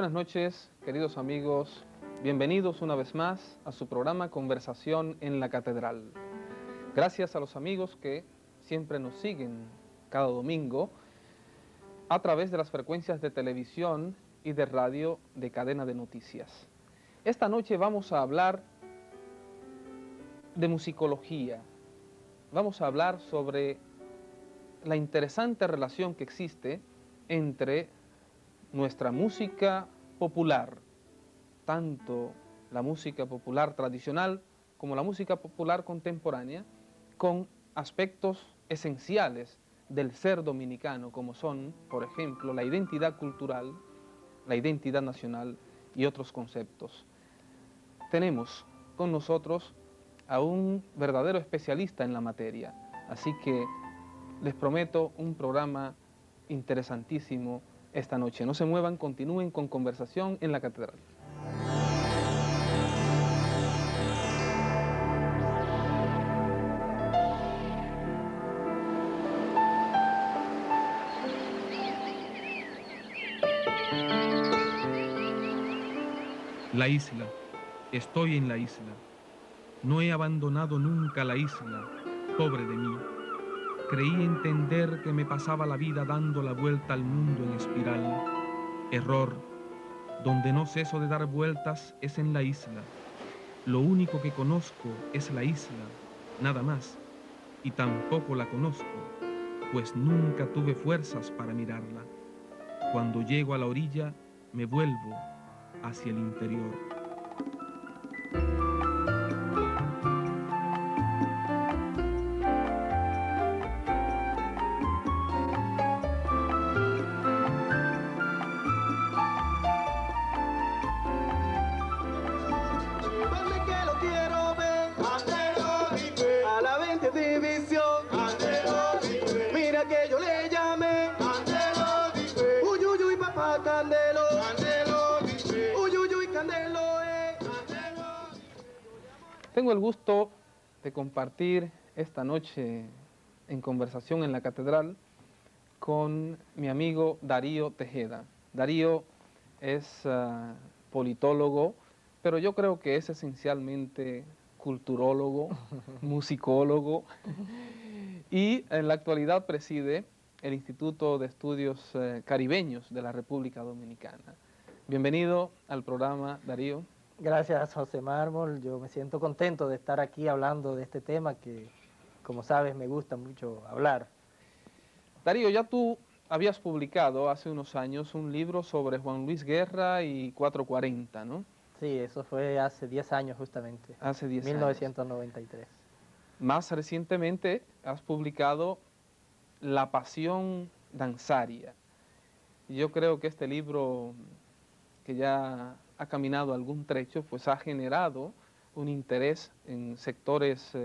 buenas noches, queridos amigos. Bienvenidos una vez más a su programa Conversación en la Catedral. Gracias a los amigos que siempre nos siguen cada domingo a través de las frecuencias de televisión y de radio de Cadena de Noticias. Esta noche vamos a hablar de musicología. Vamos a hablar sobre la interesante relación que existe entre nuestra música popular, tanto la música popular tradicional como la música popular contemporánea, con aspectos esenciales del ser dominicano, como son, por ejemplo, la identidad cultural, la identidad nacional y otros conceptos. Tenemos con nosotros a un verdadero especialista en la materia, así que les prometo un programa interesantísimo esta noche. No se muevan, continúen con Conversación en la Catedral. La isla. Estoy en la isla. No he abandonado nunca la isla, pobre de mí. Creí entender que me pasaba la vida dando la vuelta al mundo en espiral. Error. Donde no ceso de dar vueltas es en la isla. Lo único que conozco es la isla, nada más. Y tampoco la conozco, pues nunca tuve fuerzas para mirarla. Cuando llego a la orilla, me vuelvo hacia el interior. Tengo el gusto de compartir esta noche en Conversación en la Catedral con mi amigo Darío Tejeda. Darío es politólogo, pero yo creo que es esencialmente culturólogo, musicólogo, y en la actualidad preside el Instituto de Estudios Caribeños de la República Dominicana. Bienvenido al programa, Darío. Gracias, José Mármol. Yo me siento contento de estar aquí hablando de este tema que, como sabes, me gusta mucho hablar. Darío, ya tú habías publicado hace unos años un libro sobre Juan Luis Guerra y 440, ¿no? Sí, eso fue hace 10 años justamente. Hace 10 1993. años. Más recientemente has publicado La Pasión Danzaria. Yo creo que este libro, que ya ha caminado algún trecho, pues ha generado un interés en sectores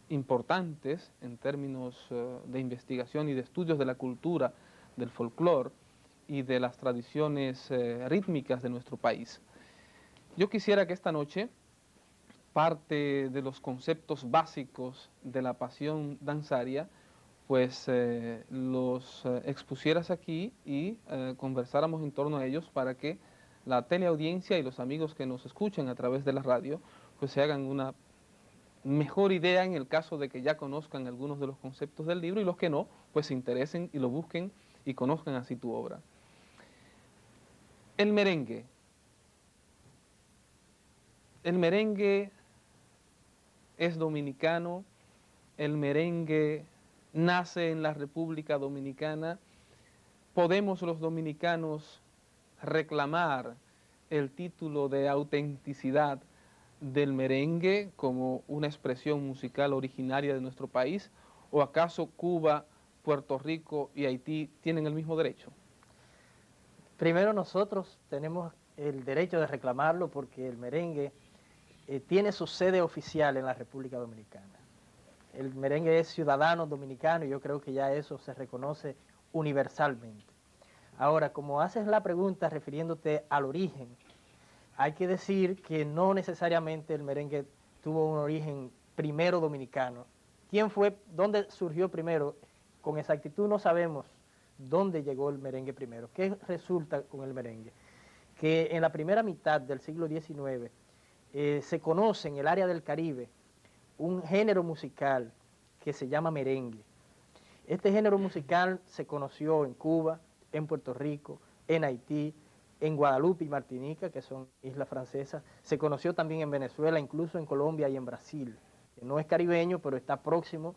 importantes en términos de investigación y de estudios de la cultura, del folclore y de las tradiciones rítmicas de nuestro país. Yo quisiera que esta noche parte de los conceptos básicos de la pasión danzaria pues los expusieras aquí y conversáramos en torno a ellos para que la teleaudiencia y los amigos que nos escuchan a través de la radio pues se hagan una mejor idea en el caso de que ya conozcan algunos de los conceptos del libro, y los que no, pues se interesen y lo busquen y conozcan así tu obra. El merengue. El merengue es dominicano, el merengue nace en la República Dominicana. ¿Podemos los dominicanos reclamar el título de autenticidad del merengue como una expresión musical originaria de nuestro país? ¿O acaso Cuba, Puerto Rico y Haití tienen el mismo derecho? Primero, nosotros tenemos el derecho de reclamarlo porque el merengue tiene su sede oficial en la República Dominicana. El merengue es ciudadano dominicano y yo creo que ya eso se reconoce universalmente. Ahora, como haces la pregunta refiriéndote al origen, hay que decir que no necesariamente el merengue tuvo un origen primero dominicano. ¿Quién fue? ¿Dónde surgió primero? Con exactitud no sabemos dónde llegó el merengue primero. ¿Qué resulta con el merengue? que en la primera mitad del siglo XIX se conoce en el área del Caribe un género musical que se llama merengue. Este género musical se conoció en Cuba, en Puerto Rico, en Haití, en Guadalupe y Martinica, que son islas francesas. Se conoció también en Venezuela, incluso en Colombia y en Brasil. Que no es caribeño, pero está próximo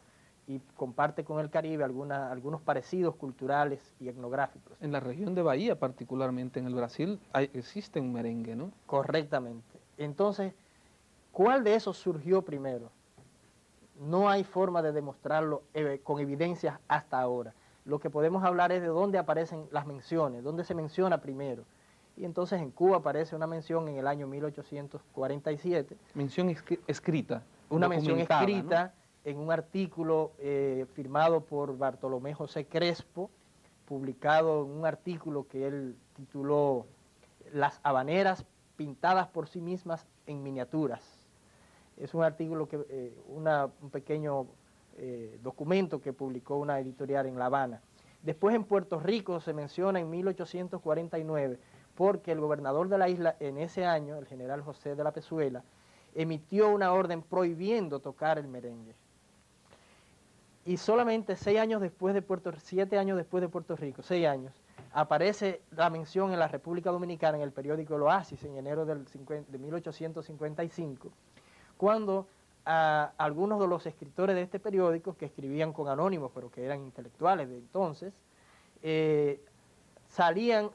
y comparte con el Caribe algunos parecidos culturales y etnográficos. En la región de Bahía, particularmente en el Brasil, existe un merengue, ¿no? Correctamente. Entonces, ¿cuál de esos surgió primero? No hay forma de demostrarlo con evidencias hasta ahora. Lo que podemos hablar es de dónde aparecen las menciones, dónde se menciona primero. Y entonces en Cuba aparece una mención en el año 1847. Mención escrita, Una mención escrita, ¿no?, en un artículo firmado por Bartolomé José Crespo, publicado en un artículo que él tituló Las habaneras pintadas por sí mismas en miniaturas. Es un artículo, un pequeño documento que publicó una editorial en La Habana. Después en Puerto Rico se menciona en 1849, porque el gobernador de la isla en ese año, el general José de la Pezuela, emitió una orden prohibiendo tocar el merengue. Y solamente 7 años después de Puerto Rico, 6 años, aparece la mención en la República Dominicana en el periódico El Oasis en enero de 1855, cuando algunos de los escritores de este periódico, que escribían con anónimos, pero que eran intelectuales de entonces, salían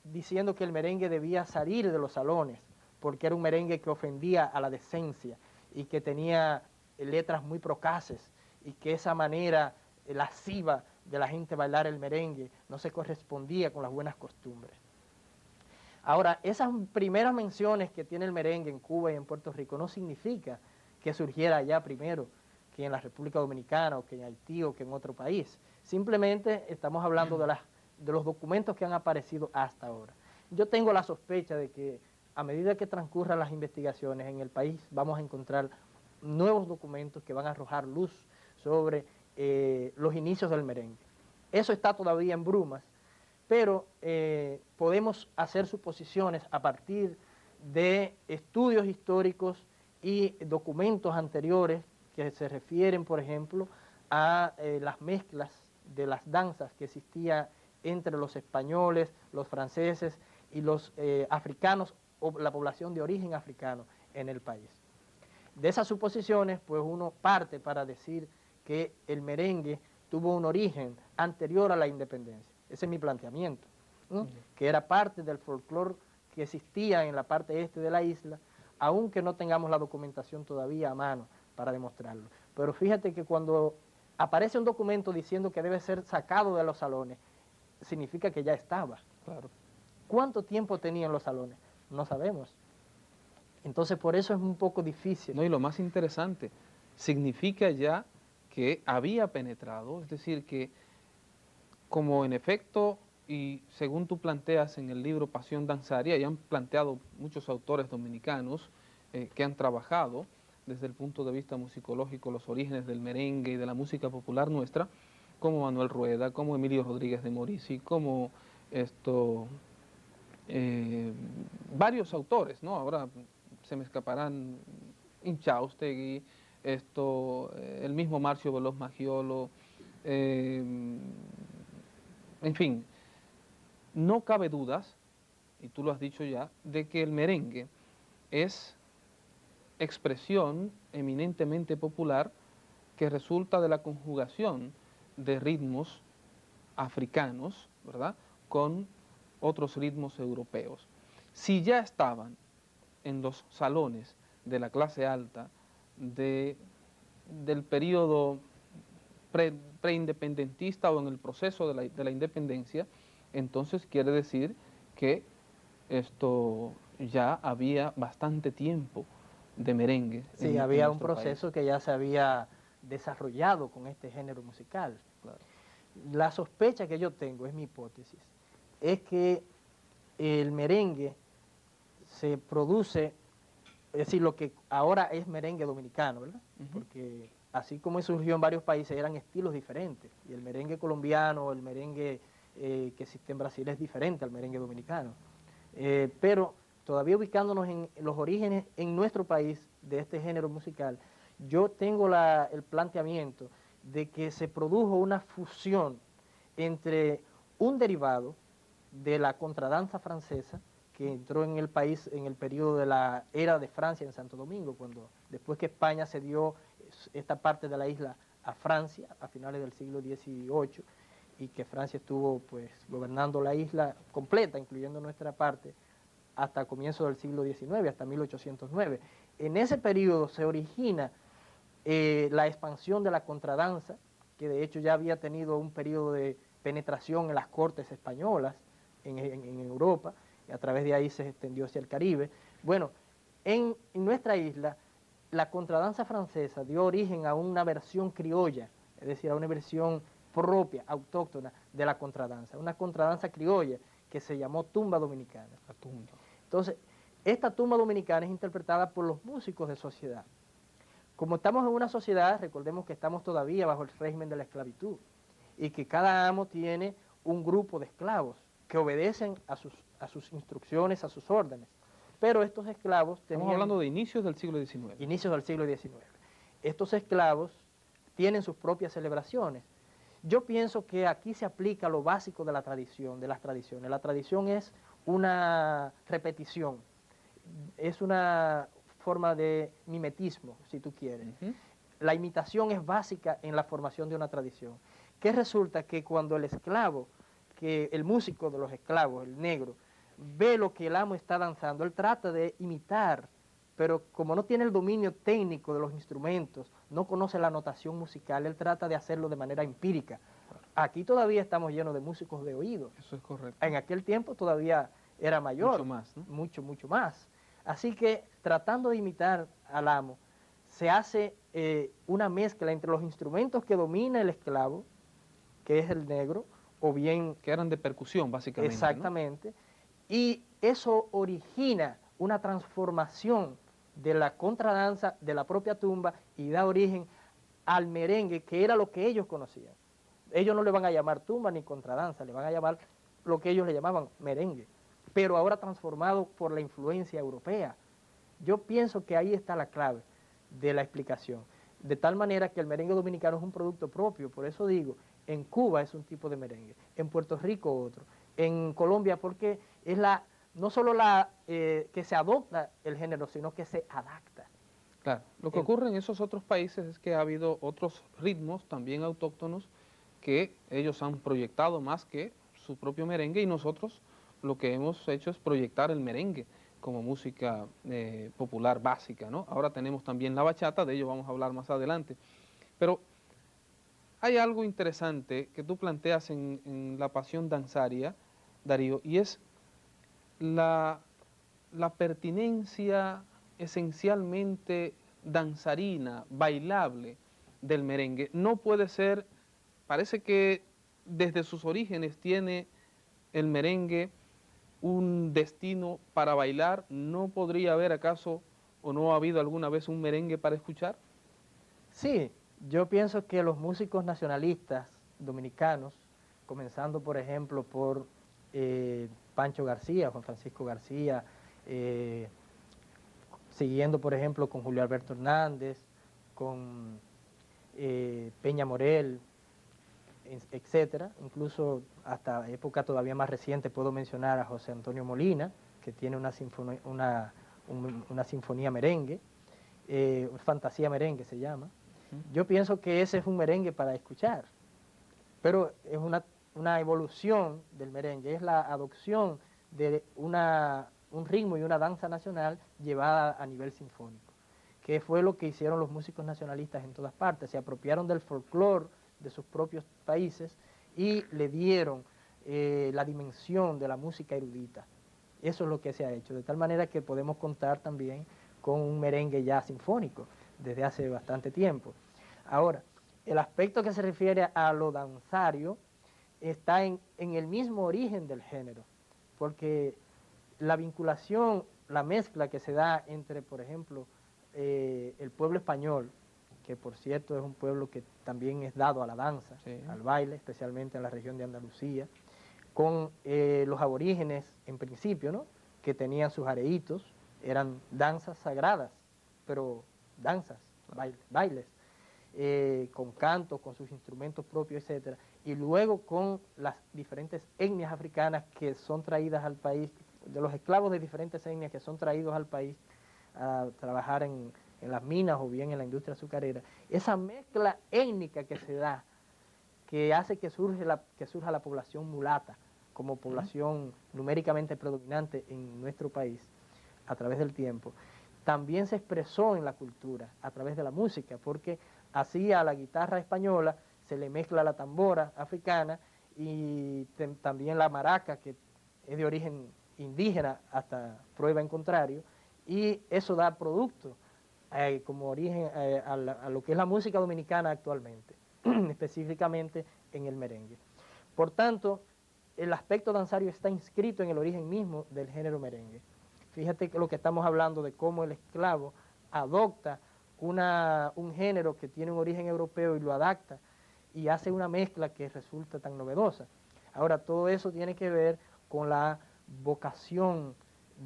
diciendo que el merengue debía salir de los salones, porque era un merengue que ofendía a la decencia y que tenía letras muy procaces, y que esa manera lasciva de la gente bailar el merengue no se correspondía con las buenas costumbres. Ahora, esas primeras menciones que tiene el merengue en Cuba y en Puerto Rico no significa que surgiera allá primero que en la República Dominicana, o que en Haití, o que en otro país. Simplemente estamos hablando de los documentos que han aparecido hasta ahora. Yo tengo la sospecha de que a medida que transcurran las investigaciones en el país, vamos a encontrar nuevos documentos que van a arrojar luz sobre los inicios del merengue. Eso está todavía en brumas, pero podemos hacer suposiciones a partir de estudios históricos y documentos anteriores que se refieren, por ejemplo, a las mezclas de las danzas que existían entre los españoles, los franceses y los africanos, o la población de origen africano en el país. De esas suposiciones, pues uno parte para decir que el merengue tuvo un origen anterior a la independencia. Ese es mi planteamiento, ¿no? Que era parte del folclore que existía en la parte este de la isla, aunque no tengamos la documentación todavía a mano para demostrarlo. Pero fíjate que cuando aparece un documento diciendo que debe ser sacado de los salones, significa que ya estaba. Claro. ¿Cuánto tiempo tenían los salones? No sabemos. Entonces por eso es un poco difícil. No, y lo más interesante, significa ya que había penetrado, es decir, que como en efecto, y según tú planteas en el libro Pasión Danzaria, y han planteado muchos autores dominicanos que han trabajado desde el punto de vista musicológico los orígenes del merengue y de la música popular nuestra, como Manuel Rueda, como Emilio Rodríguez de Morici, como varios autores, ¿no? Ahora se me escaparán Inchaustegui, el mismo Marcio Veloz Maggiolo, en fin, no cabe dudas, y tú lo has dicho ya, de que el merengue es expresión eminentemente popular que resulta de la conjugación de ritmos africanos, ¿verdad?, con otros ritmos europeos. Si ya estaban en los salones de la clase alta del periodo preindependentista o en el proceso de la independencia, entonces quiere decir que esto ya había bastante tiempo de merengue. Sí, había un proceso que ya se había desarrollado con este género musical. Claro. La sospecha que yo tengo, es mi hipótesis, es que el merengue se produce, es decir, lo que ahora es merengue dominicano, ¿verdad? Porque así como surgió en varios países, eran estilos diferentes. Y el merengue colombiano, el merengue que existe en Brasil es diferente al merengue dominicano. Pero todavía ubicándonos en los orígenes en nuestro país de este género musical, yo tengo el planteamiento de que se produjo una fusión entre un derivado de la contradanza francesa que entró en el país en el periodo de la era de Francia en Santo Domingo, cuando después que España cedió esta parte de la isla a Francia a finales del siglo XVIII y que Francia estuvo pues gobernando la isla completa, incluyendo nuestra parte, hasta comienzos del siglo XIX, hasta 1809. En ese periodo se origina la expansión de la contradanza, que de hecho ya había tenido un periodo de penetración en las cortes españolas en Europa, y a través de ahí se extendió hacia el Caribe. Bueno, en nuestra isla, la contradanza francesa dio origen a una versión criolla, es decir, a una versión propia, autóctona de la contradanza, una contradanza criolla que se llamó tumba dominicana. La tumba. Entonces, esta tumba dominicana es interpretada por los músicos de sociedad. Como estamos en una sociedad, recordemos que estamos todavía bajo el régimen de la esclavitud y que cada amo tiene un grupo de esclavos que obedecen a sus instrucciones, a sus órdenes. Pero estos esclavos tenían... Estamos hablando de inicios del siglo XIX. Inicios del siglo XIX. Estos esclavos tienen sus propias celebraciones. Yo pienso que aquí se aplica lo básico de la tradición, de las tradiciones. La tradición es una repetición, es una forma de mimetismo, si tú quieres. La imitación es básica en la formación de una tradición. Que resulta que cuando el esclavo, que el músico de los esclavos, el negro, ve lo que el amo está danzando, él trata de imitar, pero como no tiene el dominio técnico de los instrumentos, no conoce la notación musical, él trata de hacerlo de manera empírica. Aquí todavía estamos llenos de músicos de oído. Eso es correcto. En aquel tiempo todavía era mayor. Mucho más, ¿no? Mucho más. Así que tratando de imitar al amo, se hace una mezcla entre los instrumentos que domina el esclavo, que es el negro, o bien... Que eran de percusión, básicamente. Exactamente. ¿No? Y eso origina una transformación de la contradanza de la propia tumba y da origen al merengue, que era lo que ellos conocían. Ellos no le van a llamar tumba ni contradanza, le van a llamar lo que ellos le llamaban merengue, pero ahora transformado por la influencia europea. Yo pienso que ahí está la clave de la explicación, de tal manera que el merengue dominicano es un producto propio, por eso digo, en Cuba es un tipo de merengue, en Puerto Rico otro, en Colombia porque es no solo que se adopta el género, sino que se adapta. Claro, lo que ocurre en esos otros países es que ha habido otros ritmos también autóctonos que ellos han proyectado más que su propio merengue y nosotros lo que hemos hecho es proyectar el merengue como música popular básica, ¿no? Ahora tenemos también la bachata, de ello vamos a hablar más adelante. Pero hay algo interesante que tú planteas en La Pasión Danzaria, Darío, y es la pertinencia esencialmente danzarina, bailable del merengue. No puede ser, parece que desde sus orígenes tiene el merengue un destino para bailar. ¿No podría haber acaso o no ha habido alguna vez un merengue para escuchar? Sí, yo pienso que los músicos nacionalistas dominicanos, comenzando por ejemplo por Pancho García, Juan Francisco García, siguiendo por ejemplo con Julio Alberto Hernández, con Peña Morel, etcétera, incluso hasta época todavía más reciente puedo mencionar a José Antonio Molina, que tiene una sinfonía merengue, Fantasía Merengue se llama. Yo pienso que ese es un merengue para escuchar, pero es una evolución del merengue, es la adopción de un ritmo y una danza nacional llevada a nivel sinfónico, que fue lo que hicieron los músicos nacionalistas en todas partes, se apropiaron del folclore de sus propios países y le dieron la dimensión de la música erudita. Eso es lo que se ha hecho, de tal manera que podemos contar también con un merengue ya sinfónico desde hace bastante tiempo. Ahora, el aspecto que se refiere a lo danzario está en el mismo origen del género, porque la vinculación, la mezcla que se da entre, por ejemplo, el pueblo español, que por cierto es un pueblo que también es dado a la danza, sí, al baile, especialmente en la región de Andalucía, con los aborígenes en principio, ¿no? que tenían sus areitos, eran danzas sagradas, pero danzas, bailes, con cantos, con sus instrumentos propios, etcétera, y luego con las diferentes etnias africanas que son traídas al país, de los esclavos de diferentes etnias que son traídos al país a trabajar en las minas o bien en la industria azucarera. Esa mezcla étnica que se da, que hace que surja la población mulata como población numéricamente predominante en nuestro país a través del tiempo, también se expresó en la cultura a través de la música, porque así a la guitarra española se le mezcla la tambora africana y también la maraca, que es de origen indígena hasta prueba en contrario, y eso da producto como origen a lo que es la música dominicana actualmente, específicamente en el merengue. Por tanto, el aspecto danzario está inscrito en el origen mismo del género merengue. Fíjate que lo que estamos hablando de cómo el esclavo adopta un género que tiene un origen europeo y lo adapta y hace una mezcla que resulta tan novedosa. Ahora, todo eso tiene que ver con la vocación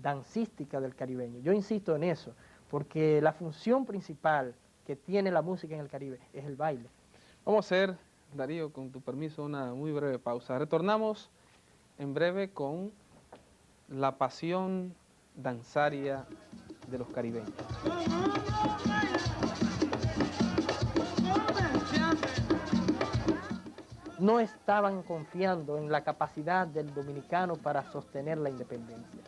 dancística del caribeño. Yo insisto en eso, porque la función principal que tiene la música en el Caribe es el baile. Vamos a hacer, Darío, con tu permiso, una muy breve pausa. Retornamos en breve con la pasión danzaria de los caribeños. No estaban confiando en la capacidad del dominicano para sostener la independencia.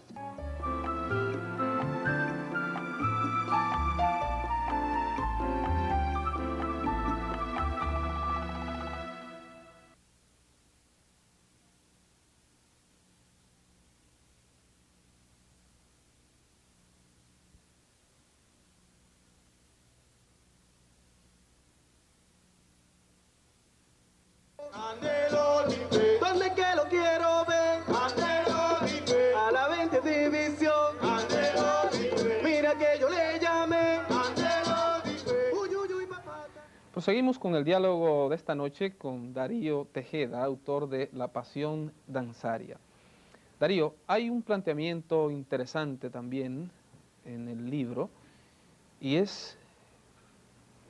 ¿Dónde que lo quiero ver? A la 20 división. Mira que yo le llamé. Uy, uy, uy, papá. Proseguimos con el diálogo de esta noche con Darío Tejeda, autor de La Pasión Danzaria. Darío, hay un planteamiento interesante también en el libro y es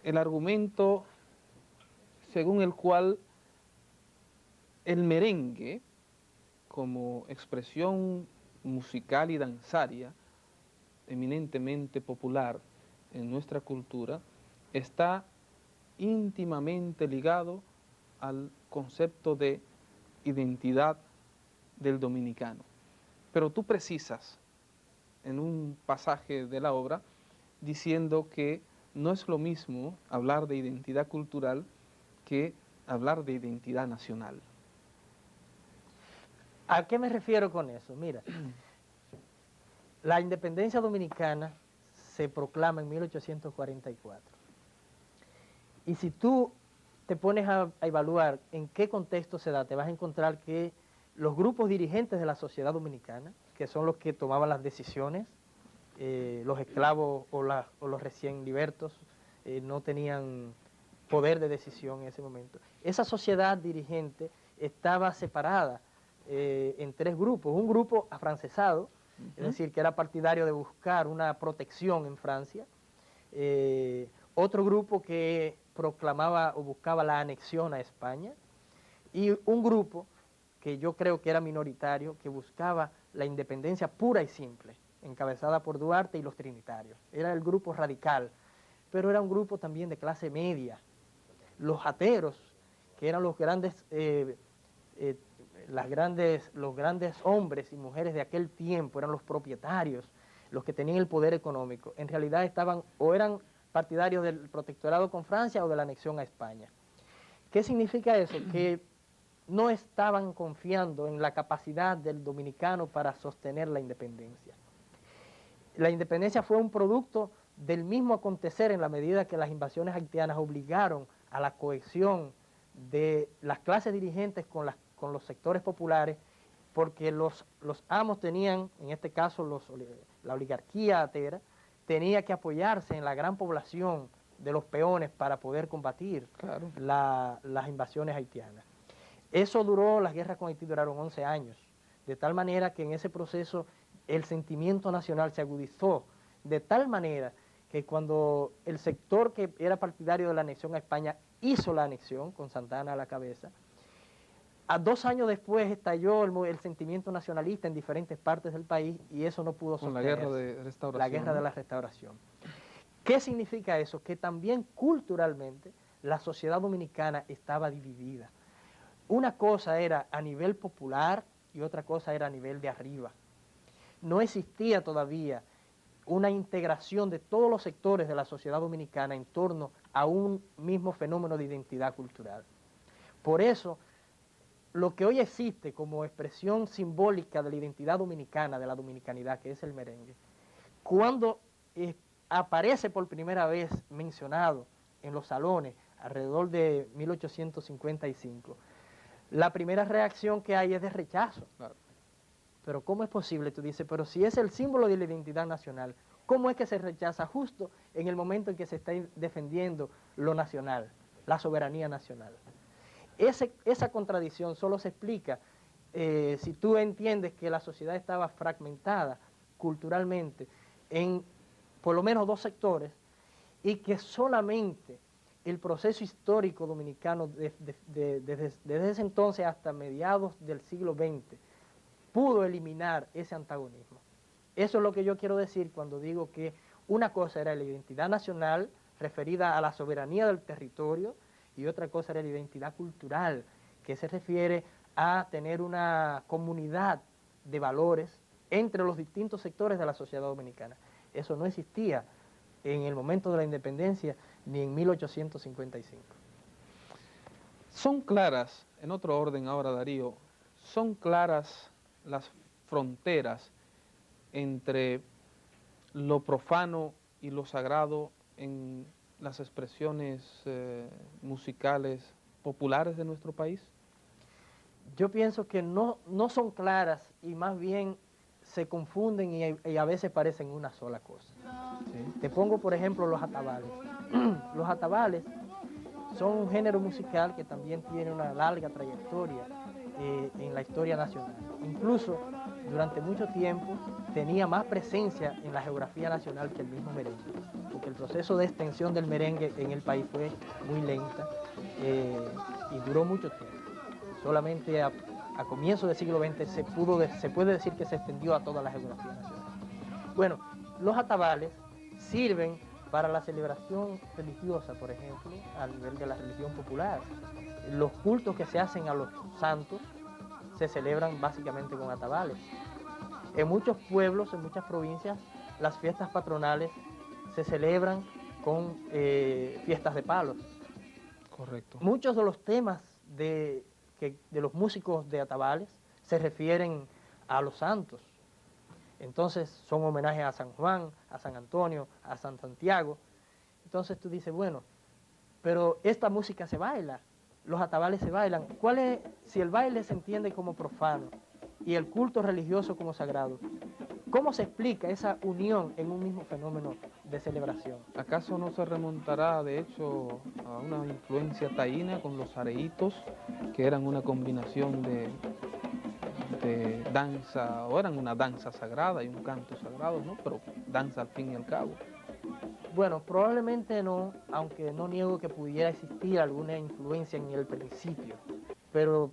el argumento según el cual el merengue, como expresión musical y danzaria, eminentemente popular en nuestra cultura, está íntimamente ligado al concepto de identidad del dominicano. Pero tú precisas en un pasaje de la obra diciendo que no es lo mismo hablar de identidad cultural que hablar de identidad nacional. ¿A qué me refiero con eso? Mira, la independencia dominicana se proclama en 1844. Y si tú te pones a evaluar en qué contexto se da, te vas a encontrar que los grupos dirigentes de la sociedad dominicana, que son los que tomaban las decisiones, los esclavos o los recién libertos, no tenían poder de decisión en ese momento. Esa sociedad dirigente estaba separada en tres grupos. Un grupo afrancesado, es decir, que era partidario de buscar una protección en Francia. Otro grupo que proclamaba o buscaba la anexión a España. Y un grupo que yo creo que era minoritario, que buscaba la independencia pura y simple, encabezada por Duarte y los trinitarios. Era el grupo radical, pero era un grupo también de clase media. Los ateros, que eran los grandes hombres y mujeres de aquel tiempo, eran los propietarios, los que tenían el poder económico, en realidad estaban o eran partidarios del protectorado con Francia o de la anexión a España. ¿Qué significa eso? Que no estaban confiando en la capacidad del dominicano para sostener la independencia. La independencia fue un producto del mismo acontecer en la medida que las invasiones haitianas obligaron a la cohesión de las clases dirigentes con los sectores populares, porque los amos tenían, en este caso la oligarquía atera, tenía que apoyarse en la gran población de los peones para poder combatir las invasiones haitianas. Eso duró, las guerras con Haití duraron 11 años, de tal manera que en ese proceso el sentimiento nacional se agudizó de tal manera que cuando el sector que era partidario de la anexión a España hizo la anexión, con Santa Anna a la cabeza, a 2 años después estalló el sentimiento nacionalista en diferentes partes del país y eso no pudo Con la sostenerse. guerra de restauración. La guerra de la restauración. ¿Qué significa eso? Que también culturalmente la sociedad dominicana estaba dividida. Una cosa era a nivel popular y otra cosa era a nivel de arriba. No existía todavía una integración de todos los sectores de la sociedad dominicana en torno a un mismo fenómeno de identidad cultural. Por eso, lo que hoy existe como expresión simbólica de la identidad dominicana, de la dominicanidad, que es el merengue, cuando aparece por primera vez mencionado en los salones alrededor de 1855, la primera reacción que hay es de rechazo. Claro. Pero ¿cómo es posible? Tú dices, pero si es el símbolo de la identidad nacional, ¿cómo es que se rechaza justo en el momento en que se está defendiendo lo nacional, la soberanía nacional? Esa contradicción solo se explica si tú entiendes que la sociedad estaba fragmentada culturalmente en por lo menos 2 sectores y que solamente el proceso histórico dominicano desde ese entonces hasta mediados del siglo XX pudo eliminar ese antagonismo. Eso es lo que yo quiero decir cuando digo que una cosa era la identidad nacional referida a la soberanía del territorio y otra cosa era la identidad cultural, que se refiere a tener una comunidad de valores entre los distintos sectores de la sociedad dominicana. Eso no existía en el momento de la independencia ni en 1855. Son claras, en otro orden ahora, Darío, son claras las fronteras entre lo profano y lo sagrado en las expresiones musicales populares de nuestro país. Yo pienso que no son claras y más bien se confunden y a veces parecen una sola cosa. Sí. Te pongo por ejemplo los atabales. Los atabales son un género musical que también tiene una larga trayectoria en la historia nacional. Incluso durante mucho tiempo tenía más presencia en la geografía nacional que el mismo merengue, porque el proceso de extensión del merengue en el país fue muy lenta y duró mucho tiempo. Solamente a comienzos del siglo XX se puede decir que se extendió a toda la geografía nacional. Bueno, los atabales sirven para la celebración religiosa, por ejemplo, a nivel de la religión popular. Los cultos que se hacen a los santos se celebran básicamente con atabales. En muchos pueblos, en muchas provincias, las fiestas patronales se celebran con fiestas de palos. Correcto. Muchos de los temas de los músicos de atabales se refieren a los santos. Entonces son homenajes a San Juan, a San Antonio, a San Santiago. Entonces tú dices, bueno, pero esta música se baila, los atabales se bailan. Si el baile se entiende como profano y el culto religioso como sagrado, ¿cómo se explica esa unión en un mismo fenómeno de celebración? ¿Acaso no se remontará, de hecho, a una influencia taína con los areitos, que eran una combinación de danza, o eran una danza sagrada y un canto sagrado, ¿no? Pero danza al fin y al cabo. Bueno, probablemente no, aunque no niego que pudiera existir alguna influencia en el principio, pero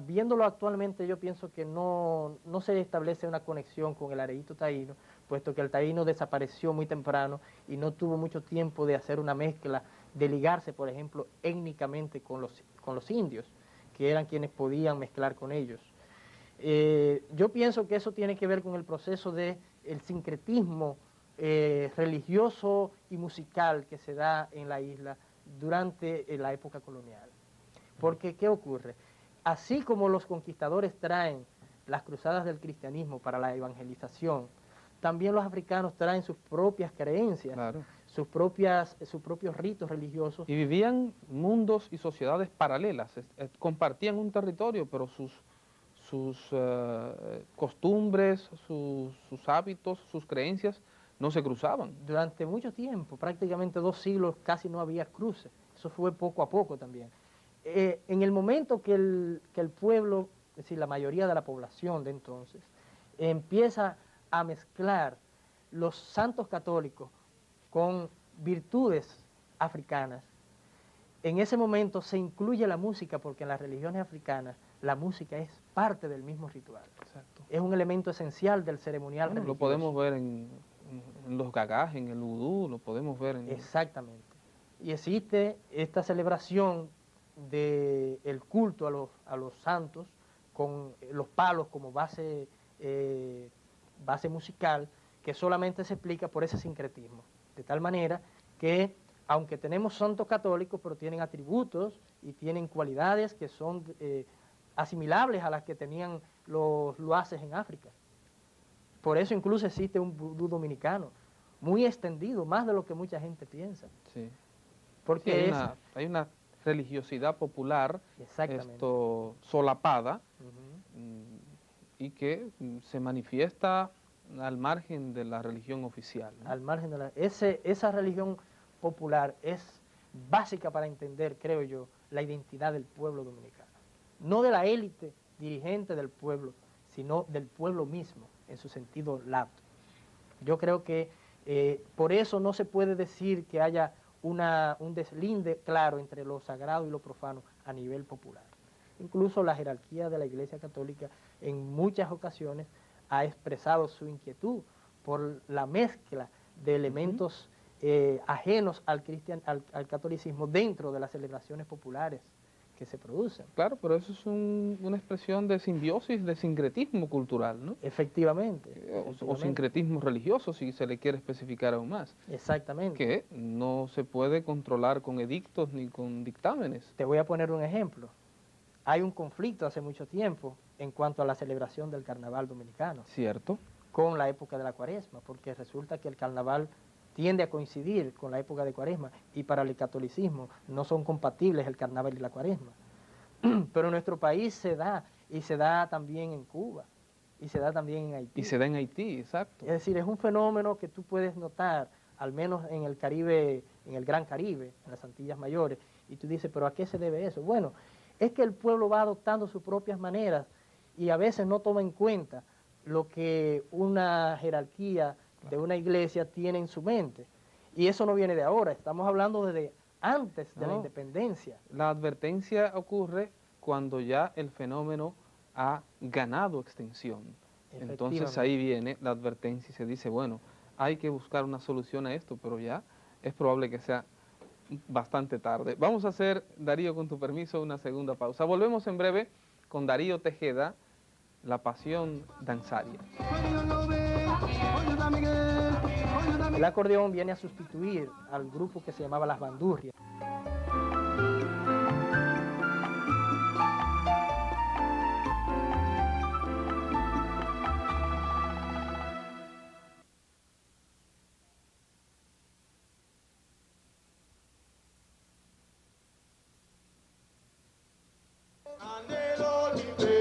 viéndolo actualmente yo pienso que no se establece una conexión con el areíto taíno, puesto que el taíno desapareció muy temprano y no tuvo mucho tiempo de hacer una mezcla, de ligarse, por ejemplo, étnicamente con los indios, que eran quienes podían mezclar con ellos. Yo pienso que eso tiene que ver con el proceso del sincretismo religioso y musical que se da en la isla durante la época colonial. Porque, ¿qué ocurre? Así como los conquistadores traen las cruzadas del cristianismo para la evangelización, también los africanos traen sus propias creencias, Claro. sus propios ritos religiosos. Y vivían mundos y sociedades paralelas, compartían un territorio, pero sus costumbres, sus hábitos, sus creencias no se cruzaban. Durante mucho tiempo, prácticamente 2 siglos, casi no había cruces. Eso fue poco a poco también. En el momento que el pueblo, es decir, la mayoría de la población de entonces, empieza a mezclar los santos católicos con virtudes africanas, en ese momento se incluye la música, porque en las religiones africanas la música es parte del mismo ritual. Exacto. Es un elemento esencial del ceremonial Bueno, religioso. lo podemos ver en los gagás, en el vudú, lo podemos ver en... Exactamente. Y existe esta celebración del culto a los santos con los palos como base musical, que solamente se explica por ese sincretismo. De tal manera que, aunque tenemos santos católicos, pero tienen atributos y tienen cualidades que son asimilables a las que tenían los luaces en África. Por eso incluso existe un vudú dominicano, muy extendido, más de lo que mucha gente piensa. Sí. Porque Sí, hay una religiosidad popular solapada y que se manifiesta al margen de la religión oficial, ¿no? Al margen de esa religión popular es básica para entender, creo yo, la identidad del pueblo dominicano. No de la élite dirigente del pueblo, sino del pueblo mismo, en su sentido lato. Yo creo que por eso no se puede decir que haya un deslinde claro entre lo sagrado y lo profano a nivel popular. Incluso la jerarquía de la Iglesia Católica en muchas ocasiones ha expresado su inquietud por la mezcla de elementos ajenos al catolicismo dentro de las celebraciones populares que se producen. Claro, pero eso es una expresión de simbiosis, de sincretismo cultural, ¿no? Efectivamente. O sincretismo religioso, si se le quiere especificar aún más. Exactamente. Que no se puede controlar con edictos ni con dictámenes. Te voy a poner un ejemplo. Hay un conflicto hace mucho tiempo en cuanto a la celebración del carnaval dominicano. Cierto. Con la época de la Cuaresma, porque resulta que el carnaval tiende a coincidir con la época de Cuaresma y para el catolicismo no son compatibles el carnaval y la Cuaresma. Pero en nuestro país se da, y se da también en Cuba, y se da también en Haití. Y se da en Haití, exacto. Es decir, es un fenómeno que tú puedes notar, al menos en el Caribe, en el Gran Caribe, en las Antillas Mayores, y tú dices, ¿pero a qué se debe eso? Bueno, es que el pueblo va adoptando sus propias maneras y a veces no toma en cuenta lo que una jerarquía de una iglesia tiene en su mente. Y eso no viene de ahora, estamos hablando desde antes de la independencia. La advertencia ocurre cuando ya el fenómeno ha ganado extensión. Entonces ahí viene la advertencia y se dice, bueno, hay que buscar una solución a esto, pero ya es probable que sea bastante tarde. Vamos a hacer, Darío, con tu permiso, una segunda pausa. Volvemos en breve con Darío Tejeda, La Pasión Danzaria. El acordeón viene a sustituir al grupo que se llamaba Las Bandurrias.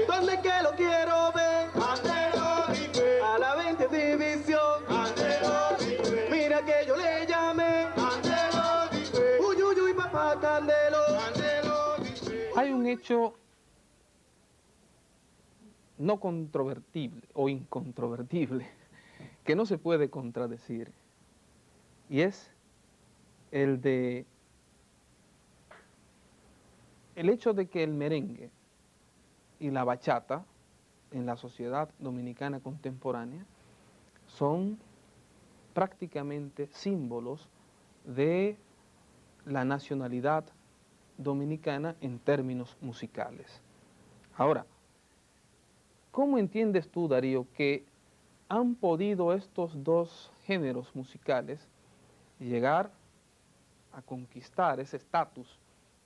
¿Dónde que lo quiero ver? A la 20 división. Mira que yo le llamé. Uy, uy, uy, papá Candelo. Hay un hecho no controvertible o incontrovertible que no se puede contradecir, y es el hecho de que el merengue y la bachata en la sociedad dominicana contemporánea son prácticamente símbolos de la nacionalidad dominicana en términos musicales. Ahora, ¿cómo entiendes tú, Darío, que han podido estos dos géneros musicales llegar a conquistar ese estatus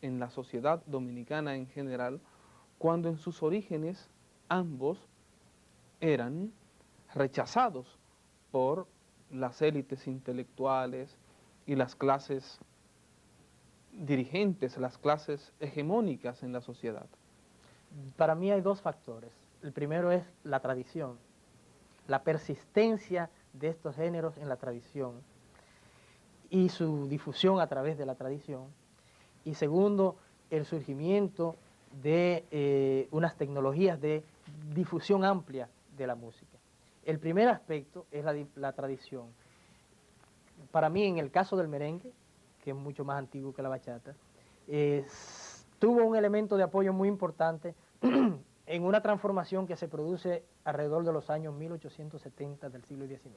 en la sociedad dominicana en general, cuando en sus orígenes ambos eran rechazados por las élites intelectuales y las clases dirigentes, las clases hegemónicas en la sociedad? Para mí hay dos factores. El primero es la tradición, la persistencia de estos géneros en la tradición y su difusión a través de la tradición. Y segundo, el surgimiento de unas tecnologías de difusión amplia de la música. El primer aspecto es la tradición. Para mí, en el caso del merengue, que es mucho más antiguo que la bachata, tuvo un elemento de apoyo muy importante en una transformación que se produce alrededor de los años 1870 del siglo XIX,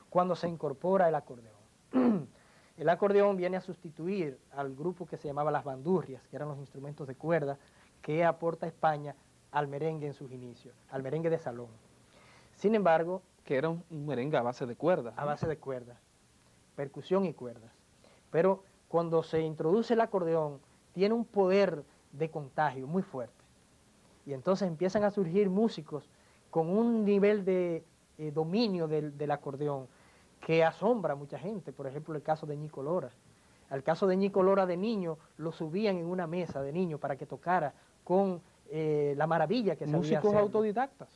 cuando se incorpora el acordeón. El acordeón viene a sustituir al grupo que se llamaba las bandurrias, que eran los instrumentos de cuerda que aporta España al merengue en sus inicios, al merengue de salón. Sin embargo... Que era un merengue a base de cuerdas. A base de cuerdas, percusión y cuerdas. Pero cuando se introduce el acordeón, tiene un poder de contagio muy fuerte. Y entonces empiezan a surgir músicos con un nivel de dominio del acordeón que asombra a mucha gente. Por ejemplo, el caso de Ñico Lora. Al caso de Ñico Lora de niño, lo subían en una mesa de niño para que tocara con la maravilla que sabía Músicos hacerlo. autodidactas.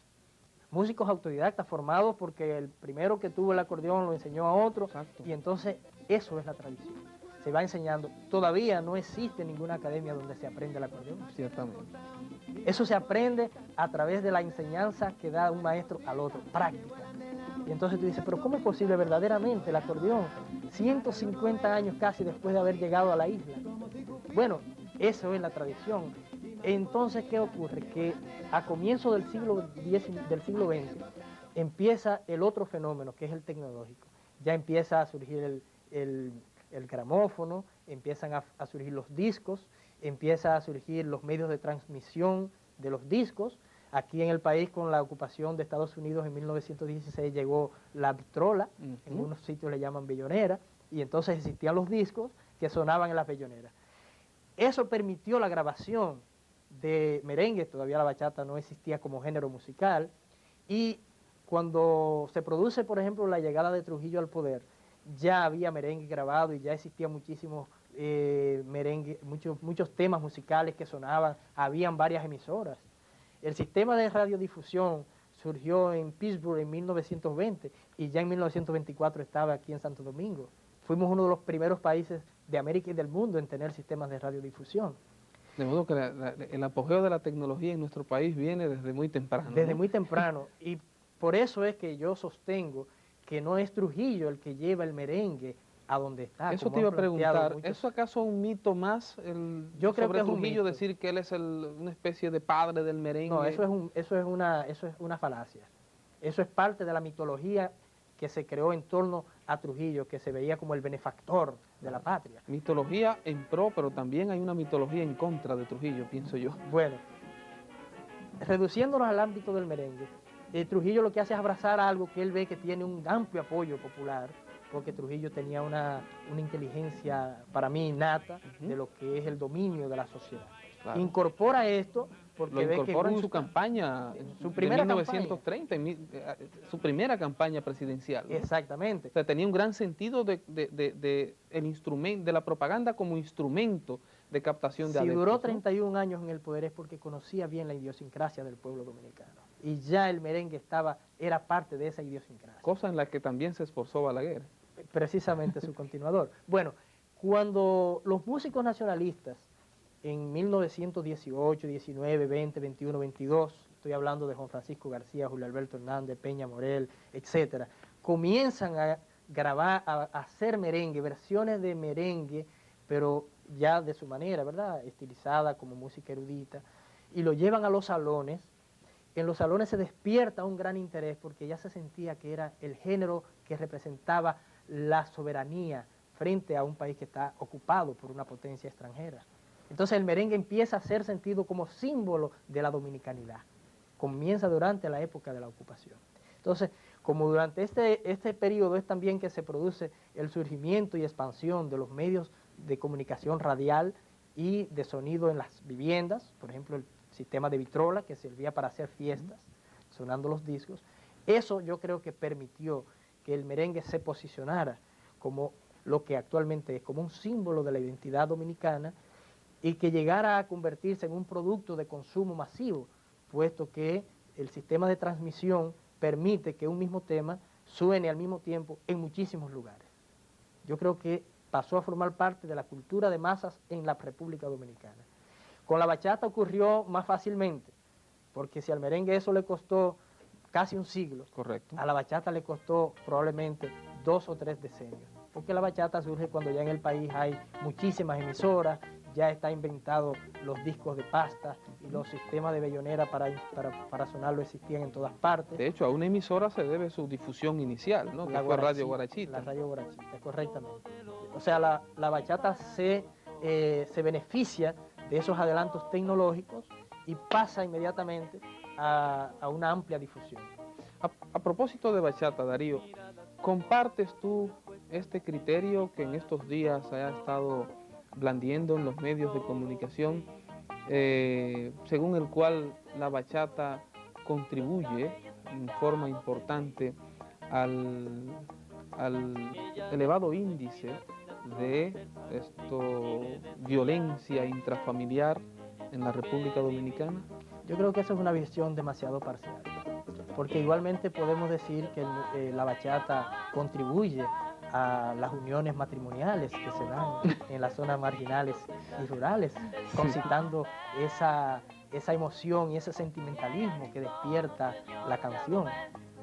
Músicos autodidactas formados porque el primero que tuvo el acordeón lo enseñó a otro. Exacto. Y entonces eso es la tradición. Se va enseñando. Todavía no existe ninguna academia donde se aprende el acordeón. Ciertamente. Eso se aprende a través de la enseñanza que da un maestro al otro, práctica. Y entonces tú dices, pero ¿cómo es posible verdaderamente el acordeón 150 años casi después de haber llegado a la isla? Bueno, eso es la tradición. Entonces, ¿qué ocurre? Que a comienzos del siglo XX empieza el otro fenómeno, que es el tecnológico. Ya empieza a surgir el gramófono, empiezan a surgir los discos, empieza a surgir los medios de transmisión de los discos. Aquí en el país, con la ocupación de Estados Unidos en 1916, llegó la vitrola, en unos sitios le llaman bellonera, y entonces existían los discos que sonaban en las belloneras. Eso permitió la grabación de merengue, todavía la bachata no existía como género musical, y cuando se produce, por ejemplo, la llegada de Trujillo al poder, ya había merengue grabado y ya existía muchísimos merengue, muchos temas musicales que sonaban, habían varias emisoras. El sistema de radiodifusión surgió en Pittsburgh en 1920 y ya en 1924 estaba aquí en Santo Domingo. Fuimos uno de los primeros países de América y del mundo en tener sistemas de radiodifusión. De modo que el apogeo de la tecnología en nuestro país viene desde muy temprano. Desde ¿no? muy temprano. Y por eso es que yo sostengo que no es Trujillo el que lleva el merengue a donde está. Eso te iba a preguntar, ¿eso acaso es un mito más yo creo sobre que es un Trujillo mito. decir que él es una especie de padre del merengue? No, eso es una falacia. Eso es parte de la mitología que se creó en torno a Trujillo, que se veía como el benefactor de la patria. Mitología en pro, pero también hay una mitología en contra de Trujillo, pienso yo. Bueno, reduciéndonos al ámbito del merengue, Trujillo lo que hace es abrazar algo que él ve que tiene un amplio apoyo popular, porque Trujillo tenía una inteligencia, para mí, innata, de lo que es el dominio de la sociedad. Claro. Incorpora esto porque lo incorpora ve que en su campaña, su primera de 1930, su primera campaña presidencial, ¿no? Exactamente. O sea, tenía un gran sentido de el instrumento, de la propaganda como instrumento de captación de adeptos. Si duró ¿no? 31 años en el poder es porque conocía bien la idiosincrasia del pueblo dominicano. Y ya el merengue era parte de esa idiosincrasia. Cosa en la que también se esforzó Balaguer. Precisamente su continuador. Bueno, cuando los músicos nacionalistas en 1918, 19, 20, 21, 22, estoy hablando de Juan Francisco García, Julio Alberto Hernández, Peña Morel, etcétera, comienzan a grabar, a hacer merengue, versiones de merengue, pero ya de su manera, ¿verdad?, estilizada como música erudita, y lo llevan a los salones. En los salones se despierta un gran interés porque ya se sentía que era el género que representaba la soberanía frente a un país que está ocupado por una potencia extranjera. Entonces el merengue empieza a ser sentido como símbolo de la dominicanidad. Comienza durante la época de la ocupación. Entonces, como durante este periodo es también que se produce el surgimiento y expansión de los medios de comunicación radial y de sonido en las viviendas, por ejemplo el sistema de vitrola que servía para hacer fiestas, sonando los discos, eso yo creo que permitió que el merengue se posicionara como lo que actualmente es, como un símbolo de la identidad dominicana y que llegara a convertirse en un producto de consumo masivo, puesto que el sistema de transmisión permite que un mismo tema suene al mismo tiempo en muchísimos lugares. Yo creo que pasó a formar parte de la cultura de masas en la República Dominicana. Con la bachata ocurrió más fácilmente, porque si al merengue eso le costó casi un siglo. Correcto. A la bachata le costó probablemente 2 o 3 decenios, porque la bachata surge cuando ya en el país hay muchísimas emisoras, ya está inventado los discos de pasta y los sistemas de bellonera para sonarlo existían en todas partes. De hecho, a una emisora se debe su difusión inicial, ¿no? Que fue Radio Guarachita. La Radio Guarachita, correctamente. O sea, la bachata se beneficia de esos adelantos tecnológicos y pasa inmediatamente a una amplia difusión. A propósito de bachata, Darío, ¿compartes tú este criterio que en estos días se ha estado blandiendo en los medios de comunicación, según el cual la bachata contribuye en forma importante al elevado índice de violencia intrafamiliar en la República Dominicana? Yo creo que eso es una visión demasiado parcial, porque igualmente podemos decir que la bachata contribuye a las uniones matrimoniales que se dan en las zonas marginales y rurales, concitando esa emoción y ese sentimentalismo que despierta la canción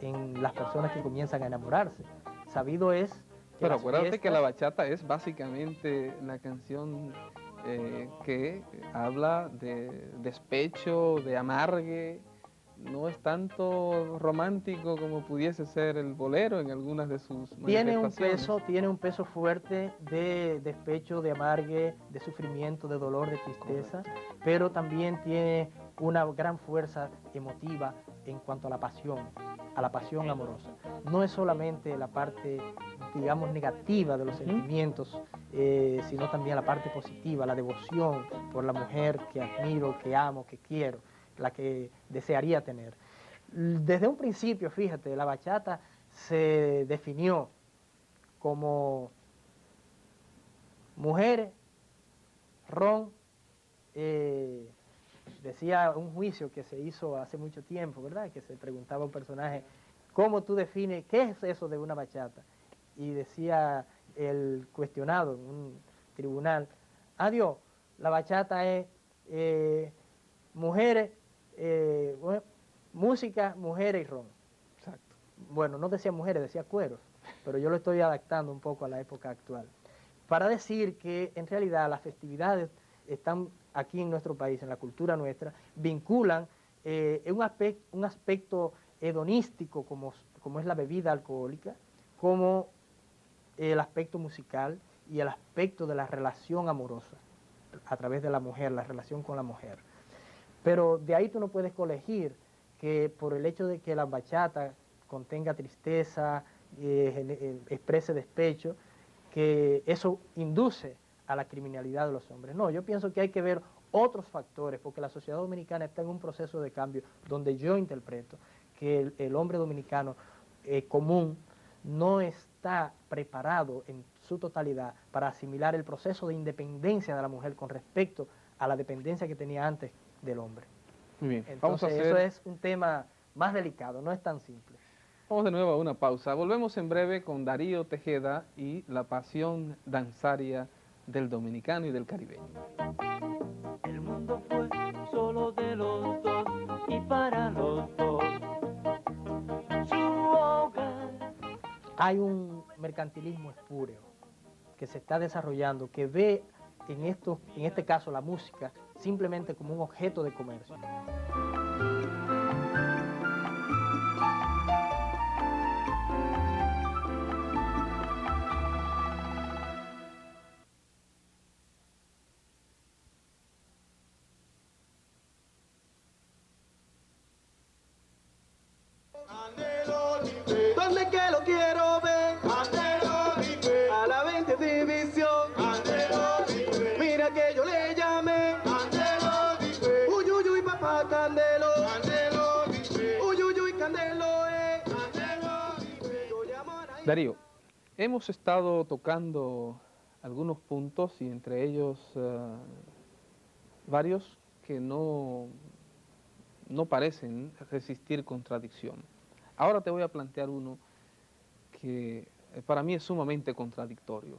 en las personas que comienzan a enamorarse. Sabido es que pero acuérdate que la bachata es básicamente la canción que habla de despecho, de amargue. No es tanto romántico como pudiese ser el bolero en algunas de sus manifestaciones. Tiene un peso fuerte de despecho, de amargue, de sufrimiento, de dolor, de tristeza, pero también tiene una gran fuerza emotiva en cuanto a la pasión amorosa. No es solamente la parte, digamos, negativa de los sentimientos, sino también la parte positiva, la devoción por la mujer que admiro, que amo, que quiero, la que desearía tener. Desde un principio, fíjate, la bachata se definió como mujeres, ron, decía un juicio que se hizo hace mucho tiempo, ¿verdad? Que se preguntaba a un personaje, ¿cómo tú defines qué es eso de una bachata? Y decía el cuestionado en un tribunal, adiós, la bachata es mujeres, música, mujeres y ron. Exacto. Bueno, no decía mujeres, decía cueros, pero yo lo estoy adaptando un poco a la época actual. Para decir que en realidad las festividades están aquí en nuestro país, en la cultura nuestra, vinculan un aspecto hedonístico como es la bebida alcohólica, como el aspecto musical y el aspecto de la relación amorosa a través de la mujer, la relación con la mujer. Pero de ahí tú no puedes colegir que por el hecho de que la bachata contenga tristeza, exprese despecho, que eso induce a la criminalidad de los hombres. No, yo pienso que hay que ver otros factores, porque la sociedad dominicana está en un proceso de cambio donde yo interpreto que el hombre dominicano común no está preparado en su totalidad para asimilar el proceso de independencia de la mujer con respecto a la dependencia que tenía antes del hombre. Muy bien. Entonces, eso es un tema más delicado, no es tan simple. Vamos de nuevo a una pausa. Volvemos en breve con Darío Tejeda y la pasión danzaria del dominicano y del caribeño. El mundo fue solo de los dos y para los dos. Su hogar. Hay un mercantilismo espúreo que se está desarrollando, que ve en este caso la música simplemente como un objeto de comercio. Donde que lo quiero ver, a la 20 división, mira que yo le llamé, uy uy uy papá Candelo, uy uy uy Candelo, Darío, hemos estado tocando algunos puntos y entre ellos varios que no parecen resistir contradicción. Ahora te voy a plantear uno que para mí es sumamente contradictorio.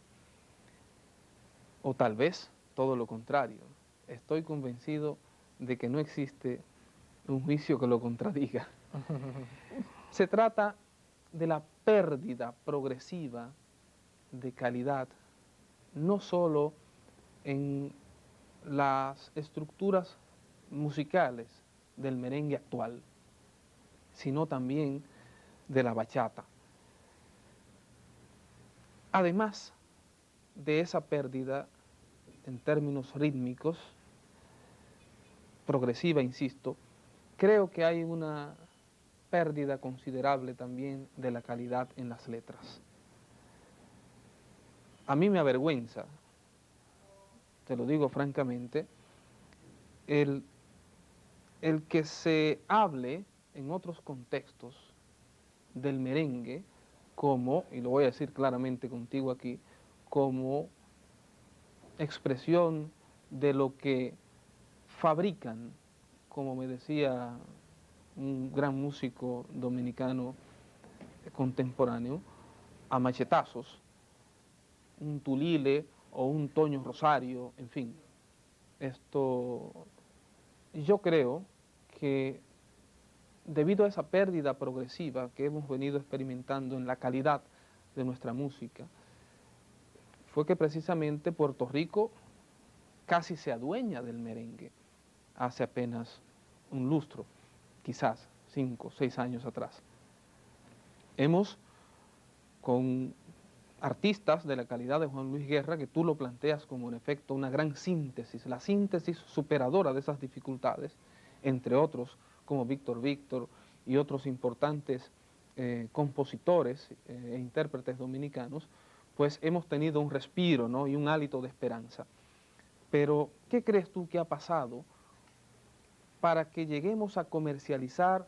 O tal vez todo lo contrario. Estoy convencido de que no existe un juicio que lo contradiga. Se trata de la pérdida progresiva de calidad, no solo en las estructuras musicales del merengue actual, sino también de la bachata. Además de esa pérdida en términos rítmicos, progresiva, insisto, creo que hay una pérdida considerable también de la calidad en las letras. A mí me avergüenza, te lo digo francamente, el que se hable en otros contextos del merengue como, y lo voy a decir claramente contigo aquí, como expresión de lo que fabrican, como me decía un gran músico dominicano contemporáneo, a machetazos, un Tulile o un Toño Rosario, en fin. Esto, yo creo que debido a esa pérdida progresiva que hemos venido experimentando en la calidad de nuestra música, fue que precisamente Puerto Rico casi se adueña del merengue hace apenas un lustro, quizás 5 o 6 años atrás. Hemos, con artistas de la calidad de Juan Luis Guerra, que tú lo planteas como en efecto una gran síntesis, la síntesis superadora de esas dificultades, entre otros como Víctor Víctor y otros importantes compositores e intérpretes dominicanos, pues hemos tenido un respiro, ¿no?, y un hálito de esperanza. Pero, ¿qué crees tú que ha pasado para que lleguemos a comercializar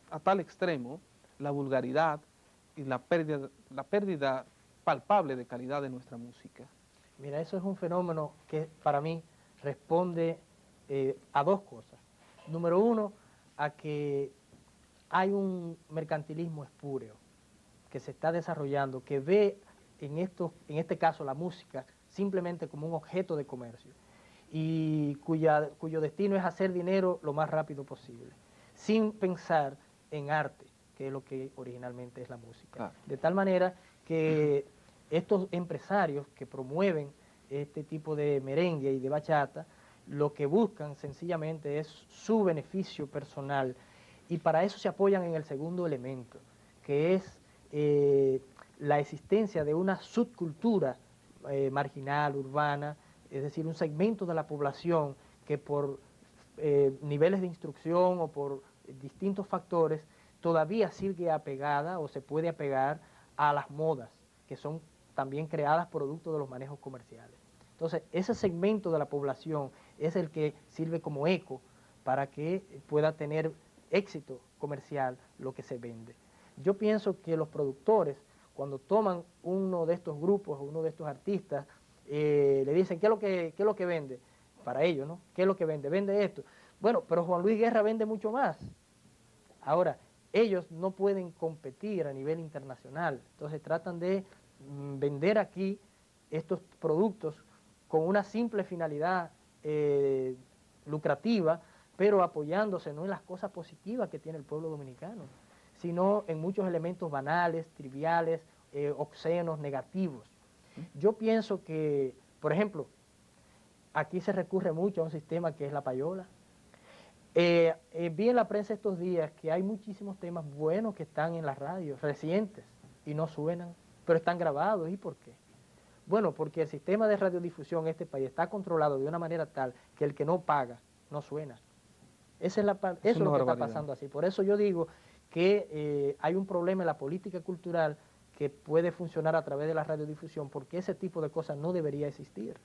a tal extremo la vulgaridad y la pérdida palpable de calidad de nuestra música? Mira, eso es un fenómeno que para mí responde a dos cosas. Número uno, a que hay un mercantilismo espúreo que se está desarrollando, que ve en este caso la música simplemente como un objeto de comercio y cuyo destino es hacer dinero lo más rápido posible, sin pensar en arte, que es lo que originalmente es la música. Claro. De tal manera que estos empresarios que promueven este tipo de merengue y de bachata, lo que buscan sencillamente es su beneficio personal, y para eso se apoyan en el segundo elemento, que es la existencia de una subcultura marginal, urbana, es decir, un segmento de la población que por niveles de instrucción o por distintos factores todavía sigue apegada o se puede apegar a las modas, que son también creadas producto de los manejos comerciales. Entonces, ese segmento de la población es el que sirve como eco para que pueda tener éxito comercial lo que se vende. Yo pienso que los productores, cuando toman uno de estos grupos, uno de estos artistas, le dicen, ¿qué es lo que vende? Para ellos, ¿no? ¿Qué es lo que vende? Vende esto. Bueno, pero Juan Luis Guerra vende mucho más. Ahora, ellos no pueden competir a nivel internacional, entonces tratan de vender aquí estos productos con una simple finalidad lucrativa, pero apoyándose no en las cosas positivas que tiene el pueblo dominicano, sino en muchos elementos banales, triviales, obscenos, negativos. Yo pienso que, por ejemplo, aquí se recurre mucho a un sistema que es la payola. Vi en la prensa estos días que hay muchísimos temas buenos que están en las radios, recientes, y no suenan, pero están grabados. ¿Y por qué? Bueno, porque el sistema de radiodifusión en este país está controlado de una manera tal que el que no paga no suena. Eso es lo que está pasando así. Por eso yo digo que hay un problema en la política cultural que puede funcionar a través de la radiodifusión, porque ese tipo de cosas no debería existir.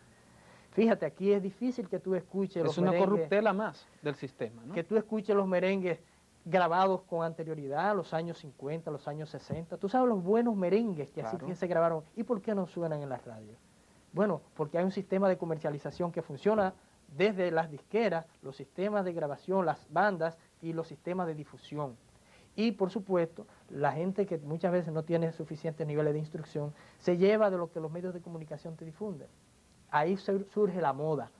Fíjate, aquí es difícil que tú escuches los merengues. Es una corruptela más del sistema, ¿no? Que tú escuches los merengues grabados con anterioridad, los años 50, los años 60. Tú sabes los buenos merengues que Claro. así que se grabaron. ¿Y por qué no suenan en las radios? Bueno, porque hay un sistema de comercialización que funciona desde las disqueras, los sistemas de grabación, las bandas y los sistemas de difusión. Y, por supuesto, la gente que muchas veces no tiene suficientes niveles de instrucción se lleva de lo que los medios de comunicación te difunden. Ahí surge la moda.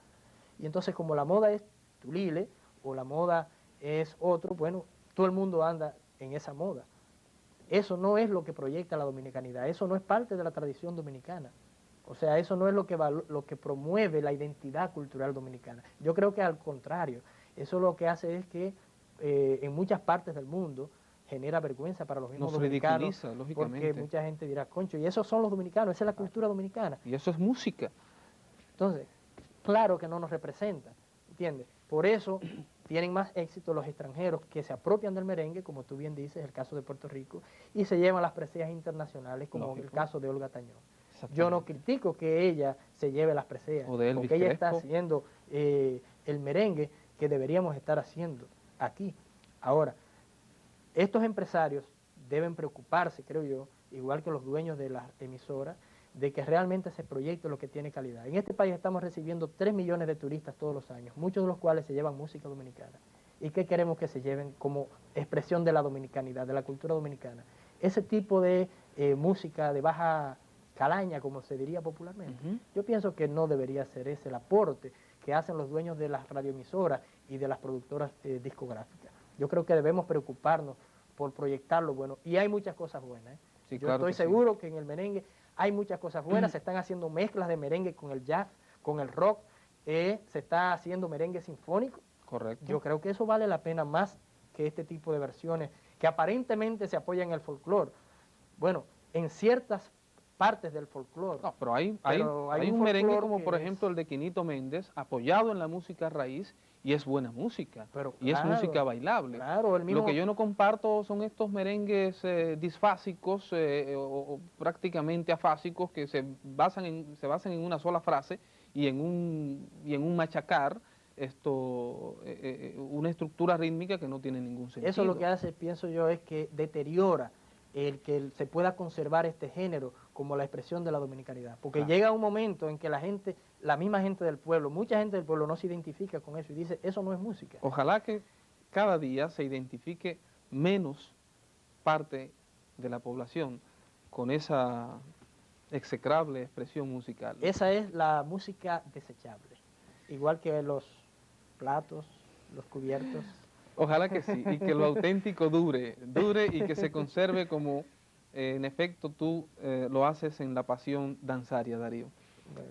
Y entonces, como la moda es Tulile, o la moda es otro, bueno, todo el mundo anda en esa moda. Eso no es lo que proyecta la dominicanidad, eso no es parte de la tradición dominicana. O sea, eso no es lo que promueve la identidad cultural dominicana. Yo creo que al contrario, eso lo que hace es que en muchas partes del mundo genera vergüenza para los mismos Nos dominicanos. ridiculiza, lógicamente. Porque mucha gente dirá, concho, y esos son los dominicanos, esa es la cultura dominicana. Y eso es música. Entonces, claro que no nos representa, ¿entiendes? Por eso tienen más éxito los extranjeros que se apropian del merengue, como tú bien dices, el caso de Puerto Rico, y se llevan las preseas internacionales, como Lógico. el caso de Olga Tañón. Exactamente. Yo no critico que ella se lleve las preseas, O de Elvis porque ella está Crespo. haciendo el merengue que deberíamos estar haciendo aquí. Ahora, estos empresarios deben preocuparse, creo yo, igual que los dueños de las emisoras, de que realmente se proyecte lo que tiene calidad. En este país estamos recibiendo 3 millones de turistas todos los años, muchos de los cuales se llevan música dominicana. ¿Y qué queremos que se lleven como expresión de la dominicanidad, de la cultura dominicana? Ese tipo de música de baja calaña, como se diría popularmente. Yo pienso que no debería ser ese el aporte que hacen los dueños de las radioemisoras y de las productoras discográficas. Yo creo que debemos preocuparnos por proyectar lo bueno. Y hay muchas cosas buenas. Sí, Yo claro estoy que sí. seguro que en el merengue hay muchas cosas buenas. Se están haciendo mezclas de merengue con el jazz, con el rock. Se está haciendo merengue sinfónico. Correcto. Yo creo que eso vale la pena más que este tipo de versiones que aparentemente se apoyan en el folclore. Bueno, en ciertas partes del folclore. No, pero hay un un merengue folclore como que por es- ejemplo el de Quinito Méndez, apoyado en la música raíz, y es buena música, Pero y es claro, música bailable. claro, el mismo- Lo que yo no comparto son estos merengues disfásicos o prácticamente afásicos que se basan en una sola frase y en un machacar una estructura rítmica que no tiene ningún sentido. Eso lo que hace, pienso yo, es que deteriora el que se pueda conservar este género como la expresión de la dominicanidad. Porque Claro. llega un momento en que la misma gente del pueblo, mucha gente del pueblo no se identifica con eso y dice, eso no es música. Ojalá que cada día se identifique menos parte de la población con esa execrable expresión musical. Esa es la música desechable. Igual que los platos, los cubiertos. Ojalá que sí, y que lo auténtico dure y que se conserve como en efecto tú lo haces en la pasión danzaria, Darío.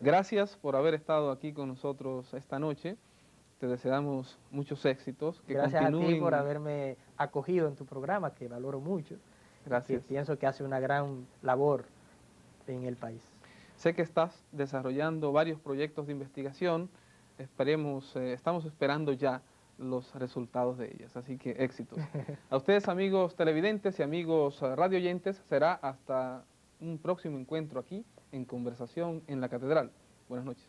Gracias por haber estado aquí con nosotros esta noche. Te deseamos muchos éxitos, que Gracias a ti continúen. por haberme acogido en tu programa, que valoro mucho. Gracias. Que pienso que hace una gran labor en el país. Sé que estás desarrollando varios proyectos de investigación. Estamos esperando ya los resultados de ellas, así que éxitos. A ustedes, amigos televidentes y amigos radioyentes, será hasta un próximo encuentro aquí en Conversación en la Catedral. Buenas noches.